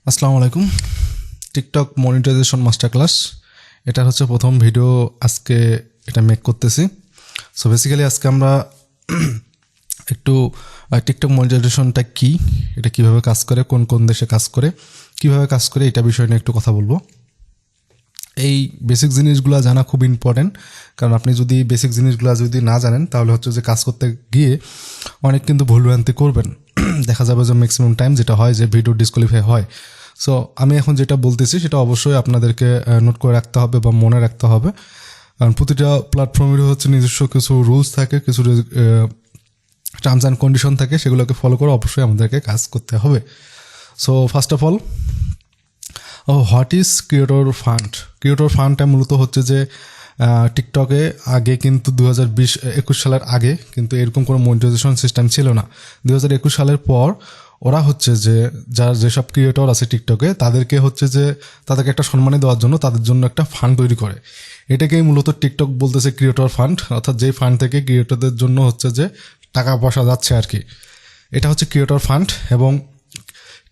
আসসালামু আলাইকুম। TikTok monetization master class, এটা হচ্ছে প্রথম ভিডিও আজকে এটা মেক করতেছি। সো বেসিক্যালি আজকে আমরা একটু টিকটক মনিটাইজেশনটা কী, এটা কীভাবে কাজ করে, কোন কোন দেশে কাজ করে, কীভাবে কাজ করে, এটা বিষয় নিয়ে একটু কথা বলবো। এই বেসিক জিনিসগুলো জানা খুব ইম্পর্টেন্ট, কারণ আপনি যদি বেসিক জিনিসগুলো যদি না জানেন তাহলে হচ্ছে যে কাজ করতে গিয়ে অনেক কিন্তু ভুলভ্রান্তি করবেন। দেখা যাবে যে ম্যাক্সিমাম টাইম যেটা হয় যে ভিডিও ডিসকোয়ালিফাই হয়। সো আমি এখন যেটা বলতেছি সেটা অবশ্যই আপনাদেরকে নোট করে রাখতে হবে বা মনে রাখতে হবে, কারণ প্রতিটা প্ল্যাটফর্মেরও হচ্ছে নিজস্ব কিছু রুলস থাকে, কিছু টার্মস অ্যান্ড কন্ডিশন থাকে, সেগুলোকে ফলো করে অবশ্যই আমাদেরকে কাজ করতে হবে। So first of all, what is creator fund? Creator ফান্ডটা মূলত হচ্ছে যে টিকটকে আগে কিন্তু 2021 সালের আগে কিন্তু এরকম কোনো মনিটাইজেশন সিস্টেম ছিল না। 2021 সালের পর ওরা হচ্ছে যে যেসব ক্রিয়েটর আছে টিকটকে তাদেরকে হচ্ছে যে তাদেরকে একটা সম্মানী দেওয়ার জন্য তাদের জন্য একটা ফান্ড তৈরি করে। এটাকেই মূলত টিকটক বলতেছে ক্রিয়েটর ফান্ড, অর্থাৎ যেই ফান্ড থেকে ক্রিয়েটরদের জন্য হচ্ছে যে টাকা পয়সা যাচ্ছে আর কি, এটা হচ্ছে ক্রিয়েটর ফান্ড। এবং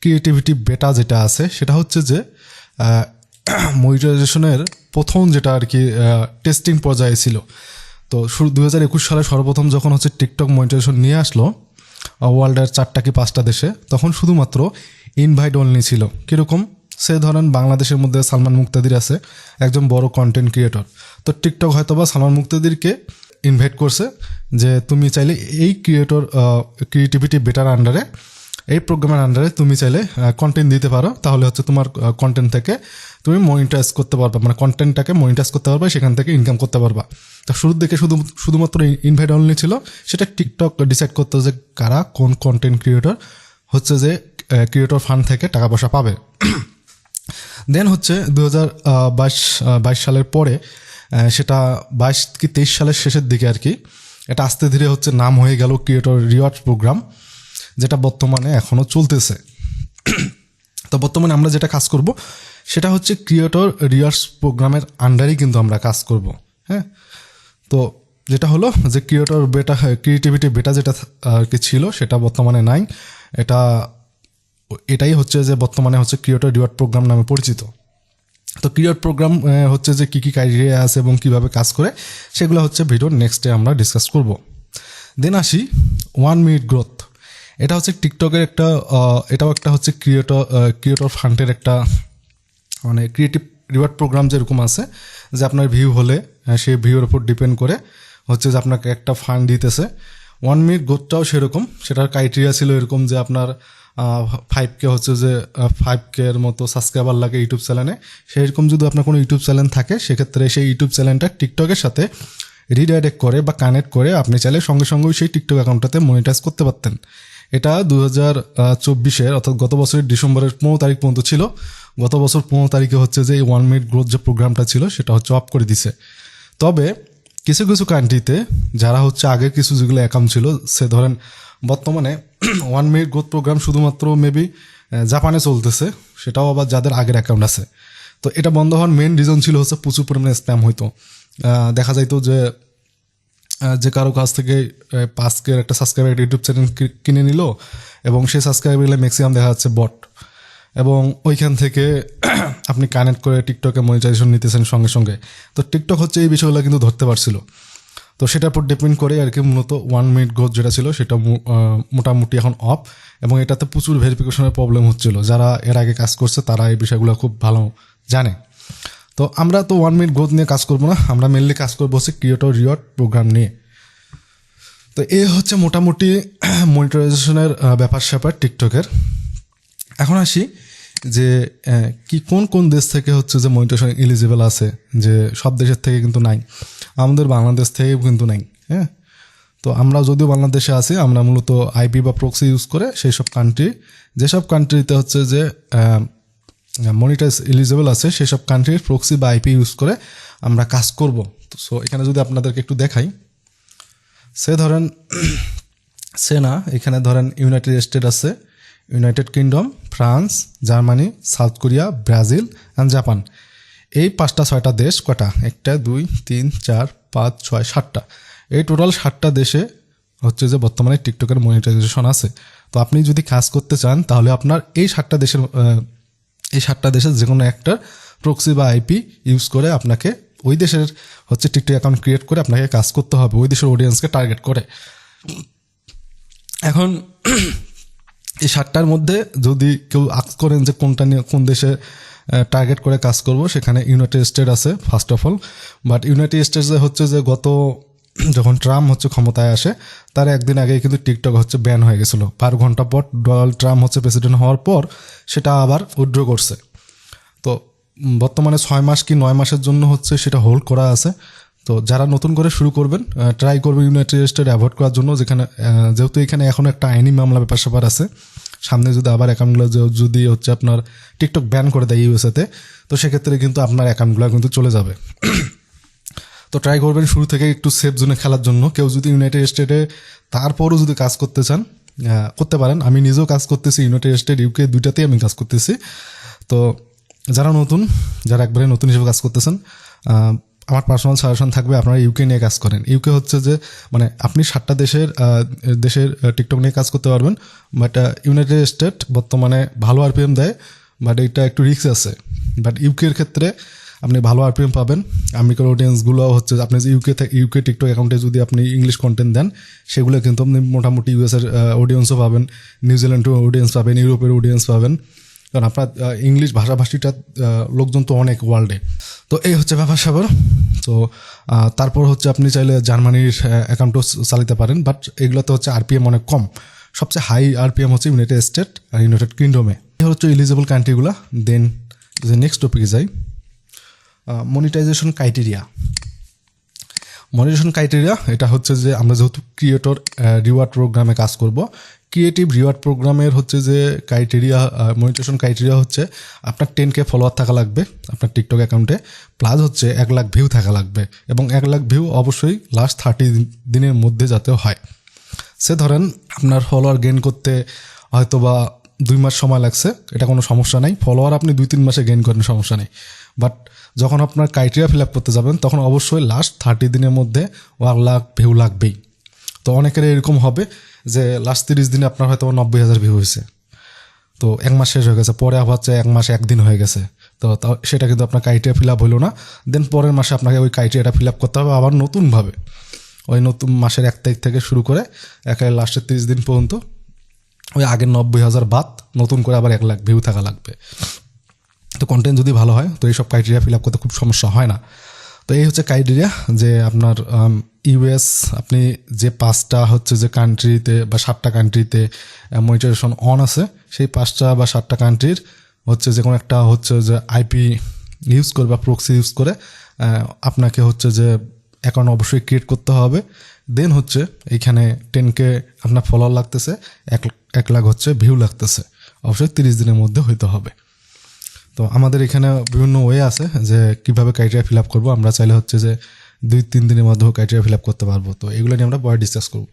ক্রিয়েটিভিটি বেটা যেটা আছে সেটা হচ্ছে যে মনিটাইজেশনের প্রথম যেটা আর কি টেস্টিং পর্যায়ে ছিল। তো শুরু 2021 সালে সর্বপ্রথম যখন হচ্ছে টিকটক মনিটাইজেশন নিয়ে আসলো ওয়ার্ল্ডের 4টা কি 5টা দেশে, তখন শুধুমাত্র ইনভাইট অনলি ছিল। কীরকম? সে ধরেন বাংলাদেশের মধ্যে সালমান মুক্তাদির আছে, একজন বড় কন্টেন্ট ক্রিয়েটর। তো টিকটক হয়তো বা সালমান মুক্তাদিরকে ইনভাইট করছে যে তুমি চাইলে এই ক্রিয়েটিভিটি বেটার আন্ডারে, এই প্রোগ্রামের আন্ডারে তুমি চাইলে কন্টেন্ট দিতে পারো, তাহলে হচ্ছে তোমার কন্টেন্ট থেকে তুমি মনিটাইজ করতে পারবা, মানে কন্টেন্টটাকে মনিটাইজ করতে পারবা, সেখান থেকে ইনকাম করতে পারবা। তা শুরুর দিকে শুধুমাত্র ইনভাইট অনলি ছিল, সেটা টিকটক ডিসাইড করতো যে কারা কোন কন্টেন্ট ক্রিয়েটর হচ্ছে যে ক্রিয়েটর ফান্ড থেকে টাকা পয়সা পাবে। দেন হচ্ছে 2022 সালের পরে, সেটা 22 কি 23 সালের শেষের দিকে আর কি, এটা আস্তে ধীরে হচ্ছে নাম হয়ে গেল ক্রিয়েটর রিওয়ার্ড প্রোগ্রাম, যেটা বর্তমানে এখনও চলতেছে। তো বর্তমানে আমরা যেটা কাজ করব সেটা হচ্ছে ক্রিয়েটর রিওয়ার্ডস প্রোগ্রামের আন্ডারেই কিন্তু আমরা কাজ করব। হ্যাঁ, তো যেটা হলো যে ক্রিয়েটিভিটি বেটা যেটা আর কি ছিল সেটা বর্তমানে নাই। এটাই হচ্ছে যে বর্তমানে হচ্ছে ক্রিয়েটর রিওয়ার্ড প্রোগ্রাম নামে পরিচিত। তো ক্রিয়েটর প্রোগ্রাম হচ্ছে যে কী কী ক্রাইটেরিয়া আছে এবং কীভাবে কাজ করে সেগুলো হচ্ছে ভিডিওর নেক্সটে আমরা ডিসকাস করব। দেন আসি 1 মিনিট গ্রোথ। এটা হচ্ছে টিকটকের একটা এটাও একটা হচ্ছে ক্রিয়েটর ফান্ডের একটা মানে ক্রিয়েটিভ রিওয়ার্ড প্রোগ্রাম যেরকম আছে যে আপনার ভিউ হলে সেই ভিউর উপর ডিপেন্ড করে হচ্ছে যে আপনাকে একটা ফান্ড দিতেছে। 1 মিনিট গ্রোথটাও সেরকম, সেটার ক্রাইটেরিয়া ছিল এরকম যে আপনার 5K হচ্ছে যে 5K এর মতো সাবস্ক্রাইবার লাগে ইউটিউব চ্যানেলে। সেরকম যদি আপনার কোনো ইউটিউব চ্যানেল থাকে সেক্ষেত্রে সেই ইউটিউব চ্যানেলটা টিকটকের সাথে রিডাইরেক্ট করে বা কানেক্ট করে আপনি চাইলে সঙ্গে সঙ্গেই সেই টিকটক অ্যাকাউন্টটাতে মনিটাইজ করতে পারতেন। এটা 2024 অর্থাৎ গত বছরের ডিসেম্বরের 15 তারিখ পর্যন্ত ছিল। গত বছর 15 তারিখে হচ্ছে যে এই 1 মিনিট গ্রোথ যে প্রোগ্রামটা ছিল সেটা হচ্ছে অফ করে দিছে। তবে কিছু কিছু কান্ট্রিতে যারা হচ্ছে আগের কিছু যেগুলো অ্যাকাউন্ট ছিল, সে ধরেন বর্তমানে 1 মিনিট গ্রোথ প্রোগ্রাম শুধুমাত্র মেবি জাপানে চলতেছে, সেটাও আবার যাদের আগের অ্যাকাউন্ট আছে। তো এটা বন্ধ হওয়ার মেন রিজন ছিল হচ্ছে প্রচুর পরিমাণে স্প্যাম হইতো। দেখা যাইতো যে কারো কাছ থেকে 5K একটা সাবস্ক্রাইবার ইউটিউব চ্যানেল কিনে নিল এবং সেই সাবস্ক্রাইবারগুলো ম্যাক্সিমাম দেখা যাচ্ছে বট, এবং ওইখান থেকে আপনি কানেক্ট করে টিকটকে মনিটাইজেশন নিতেছেন সঙ্গে সঙ্গে। তো টিকটক হচ্ছে এই বিষয়গুলো কিন্তু ধরতে পারছিল। তো সেটার উপর ডিপেন্ড করে আর কি মূলত 1 মিনিট গ্রোথ যেটা ছিল সেটা মোটামুটি এখন অফ, এবং এটাতে প্রচুর ভেরিফিকেশনের প্রবলেম হচ্ছিল। যারা এর আগে কাজ করছে তারা এই বিষয়গুলো খুব ভালো জানে। তো আমরা তো 1 মিনিট গ্রোথ নিয়ে কাজ করবো না, আমরা মেনলি কাজ করবো হচ্ছে ক্রিয়েটর রিওয়ার্ড প্রোগ্রাম নিয়ে। তো এই হচ্ছে মোটামুটি মনিটাইজেশনের ব্যাপার স্যাপার টিকটকের। এখন আসি যে কোন কোন দেশ থেকে হচ্ছে যে মনিটাইজেশন এলিজিবল আছে, যে সব দেশের থেকে কিন্তু নাই, আমাদের বাংলাদেশ থেকেও কিন্তু নাই। হ্যাঁ, তো আমরা যদিও বাংলাদেশে আছি, আমরা মূলত আইপি বা প্রক্সি ইউজ করে সেই সব যেসব কান্ট্রিতে হচ্ছে যে মনিটাইজ এলিজিবল আছে সেসব কান্ট্রির প্রক্সি বা আইপি ইউজ করে আমরা কাজ করব। সো এখানে যদি আপনাদেরকে একটু দেখাই, এখানে ধরেন ইউনাইটেড স্টেট আছে, United kingdom, France, Germany, south Korea, Brazil and Japan. এই 5টা 6টা দেশ, কটা 1 2 3 4 5 6 7টা, এই টোটাল 7টা দেশে হচ্ছে যে বর্তমানে টিকটকের মনিটাইজেশন আছে। তো আপনি যদি কাজ করতে চান তাহলে আপনার এই 7টা দেশের এই 7টা দেশের যে কোনো একটা প্রক্সি বা আইপি ইউজ করে আপনাকে ওই দেশের হচ্ছে টিকটক অ্যাকাউন্ট ক্রিয়েট করে আপনাকে কাজ করতে হবে ওই দেশের অডিয়েন্সকে টার্গেট করে। এখন এই 7টার মধ্যে যদি কেউ আস্ক করেন যে কোনটা নিয়ে কোন দেশে টার্গেট করে কাজ করব, সেখানে ইউনাইটেড স্টেট আছে first of all. But United স্টেটসে হচ্ছে যে যখন ট্রাম্প হচ্ছে ক্ষমতায় আসে তার একদিন আগে কিন্তু টিকটক হচ্ছে ব্যান হয়ে গেছিলো। 12 ঘন্টা পর ডোনাল্ড ট্রাম্প হচ্ছে প্রেসিডেন্ট হওয়ার পর সেটা আবার উইথড্র করছে। তো বর্তমানে 6 মাস কি 9 মাসের জন্য হচ্ছে সেটা হোল্ড করা আছে। তো যারা নতুন করে শুরু করবেন ট্রাই করবেন ইউনাইটেড স্টেট অ্যাভয়েড করার জন্য, যেহেতু এখানে এখনও একটা আইনি মামলা ব্যাপার স্যাপার আছে। সামনে যদি আবার অ্যাকাউন্টগুলো যদি হচ্ছে আপনার টিকটক ব্যান করে দেয় ইউএসএতে, তো সেক্ষেত্রে কিন্তু আপনার অ্যাকাউন্টগুলো কিন্তু চলে যাবে। তো ট্রাই করবেন শুরু থেকে একটু সেফ জোনে খেলার জন্য। কেউ যদি ইউনাইটেড স্টেটে তারপরও যদি কাজ করতে চান করতে পারেন। আমি নিজেও কাজ করতেছি ইউনাইটেড স্টেট ইউকে দুইটাতেই আমি কাজ করতেছি। তো যারা একবারে নতুন হিসেবে কাজ করতেছেন, আমার পার্সোনাল সাজেশন থাকবে আপনারা ইউকে নিয়ে কাজ করেন। ইউকে হচ্ছে যে আপনি 7টা দেশের টিকটক নিয়ে কাজ করতে পারবেন। বাট ইউনাইটেড স্টেট বর্তমানে ভালো আরপিএম দেয়, বাট এটা একটু রিস্ক আছে। বাট ইউকের ক্ষেত্রে আপনি ভালো আরপিএম পাবেন। আমেরিকার অডিয়েন্সগুলো হচ্ছে আপনি যে ইউকে টিকটক অ্যাকাউন্টে যদি আপনি ইংলিশ কন্টেন্ট দেন, সেগুলো কিন্তু আপনি মোটামুটি ইউএসের অডিয়েন্সও পাবেন, নিউজিল্যান্ডের অডিয়েন্স পাবেন, ইউরোপের অডিয়েন্স পাবেন, কারণ আপনার ইংলিশ ভাষাভাষীটা লোকজন তো অনেক ওয়ার্ল্ডে। তো এই হচ্ছে ব্যাপার স্যাপার। তো তারপর হচ্ছে আপনি চাইলে জার্মানির অ্যাকাউন্টও চালাতে পারেন, বাট এগুলোতে হচ্ছে আরপিএম অনেক কম। সবচেয়ে হাই আরপিএম হচ্ছে ইউনাইটেড স্টেট আর ইউনাইটেড কিংডমে। এই হচ্ছে এলিজিবল কান্ট্রিগুলো। দেন যে নেক্সট টপিকে যাই, মনিটাইজেশন ক্রাইটেরিয়া। মনিটাইজেশন ক্রাইটেরিয়া এটা হচ্ছে যে আমরা যেহেতু ক্রিয়েটর রিওয়ার্ড প্রোগ্রামে কাজ করব, ক্রিয়েটিভ রিওয়ার্ড প্রোগ্রামের হচ্ছে যে মনিটাইজেশন ক্রাইটেরিয়া হচ্ছে আপনার 10K ফলোয়ার থাকা লাগবে আপনার টিকটক অ্যাকাউন্টে, প্লাস হচ্ছে 1 লাখ ভিউ থাকা লাগবে, এবং 1 লাখ ভিউ অবশ্যই লাস্ট 30 দিনের মধ্যে যাতে হয়। সে ধরেন আপনার ফলোয়ার গেইন করতে হয়তো বা 2 মাস সময় লাগছে, এটা কোনো সমস্যা নাই। ফলোয়ার আপনি 2-3 মাসে গেইন করেন, সমস্যা নেই। বাট যখন আপনার ক্রাইটেরিয়া ফিল আপ করতে যাবেন তখন অবশ্যই লাস্ট 30 দিনের মধ্যে 1 লাখ ভিউ লাগবেই। তো অনেকের এরকম হবে যে লাস্ট 30 দিনে আপনার হয়তো 90,000 ভিউ হয়েছে, তো 1 মাস শেষ হয়ে গেছে, পরে আবার হচ্ছে 1 মাস 1 দিন হয়ে গেছে, তো সেটা কিন্তু আপনার ক্রাইটেরিয়া ফিল আপ হলো না। দেন পরের মাসে আপনাকে ওই ক্রাইটেরিয়াটা ফিল আপ করতে হবে আবার নতুনভাবে, ওই নতুন মাসের 1 তারিখ থেকে শুরু করে একেবারে লাস্টের 30 দিন পর্যন্ত ওই আগের 90,000 বাদ নতুন করে আবার 1 লাখ ভিউ থাকা লাগবে। তো কন্টেন্ট যদি ভালো হয় তো এইসব ক্রাইটেরিয়া ফিল আপ করতে খুব সমস্যা হয় না। তো এই হচ্ছে ক্রাইটেরিয়া যে আপনার ইউএস আপনি যে 5টা হচ্ছে যে কান্ট্রিতে বা 7টা কান্ট্রিতে মনিটাইজেশন অন আছে, সেই 5টা বা 7টা কান্ট্রির হচ্ছে যে কোনো একটা হচ্ছে যে আইপি ইউজ করে বা প্রক্সি ইউজ করে আপনাকে হচ্ছে যে অ্যাকাউন্ট অবশ্যই ক্রিয়েট করতে হবে। দেন হচ্ছে এইখানে 10K আপনার ফলোয়ার লাগতেছে, 1 লাখ হচ্ছে ভিউ লাগতেছে, অবশ্যই 30 দিনের মধ্যে হইতে হবে। তো আমাদের এখানে বিভিন্ন ওয়ে আছে যে কীভাবে ক্রাইটেরিয়া ফিল আপ করবো। আমরা চাইলে হচ্ছে যে 2-3 দিনের মধ্যেও ক্রাইটেরিয়া ফিল আপ করতে পারবো। তো এগুলো নিয়ে আমরা পরে ডিসকাস করবো।